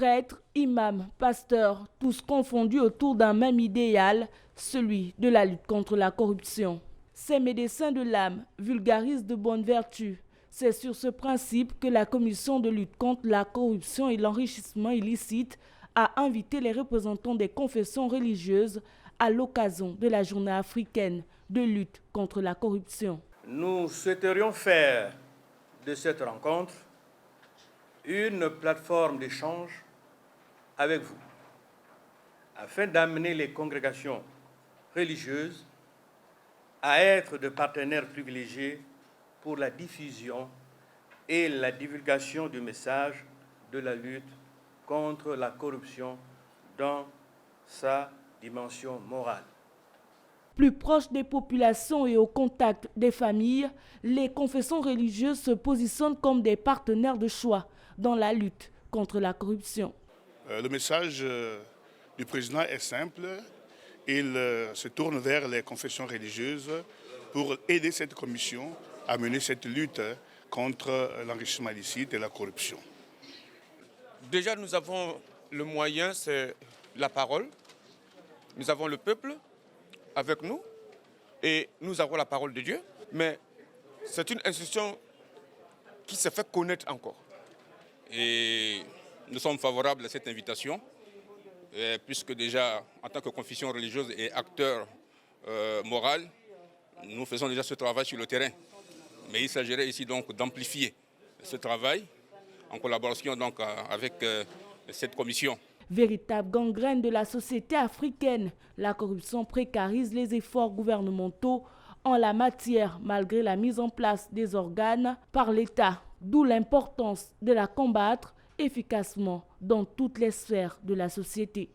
Prêtres, imams, pasteurs, tous confondus autour d'un même idéal, celui de la lutte contre la corruption. Ces médecins de l'âme vulgarisent de bonnes vertus. C'est sur ce principe que la commission de lutte contre la corruption et l'enrichissement illicite a invité les représentants des confessions religieuses à l'occasion de la journée africaine de lutte contre la corruption. Nous souhaiterions faire de cette rencontre une plateforme d'échange avec vous, afin d'amener les congrégations religieuses à être de partenaires privilégiés pour la diffusion et la divulgation du message de la lutte contre la corruption dans sa dimension morale. Plus proches des populations et au contact des familles, les confessions religieuses se positionnent comme des partenaires de choix dans la lutte contre la corruption. Le message du président est simple. Il se tourne vers les confessions religieuses pour aider cette commission à mener cette lutte contre l'enrichissement illicite et la corruption. Déjà, nous avons le moyen, c'est la parole. Nous avons le peuple avec nous et nous avons la parole de Dieu. Mais c'est une institution qui s'est fait connaître encore. Et nous sommes favorables à cette invitation, puisque déjà, en tant que confession religieuse et acteur moral, nous faisons déjà ce travail sur le terrain. Mais il s'agirait ici donc d'amplifier ce travail en collaboration donc avec cette commission. Véritable gangrène de la société africaine, la corruption précarise les efforts gouvernementaux en la matière malgré la mise en place des organes par l'État, d'où l'importance de la combattre efficacement dans toutes les sphères de la société.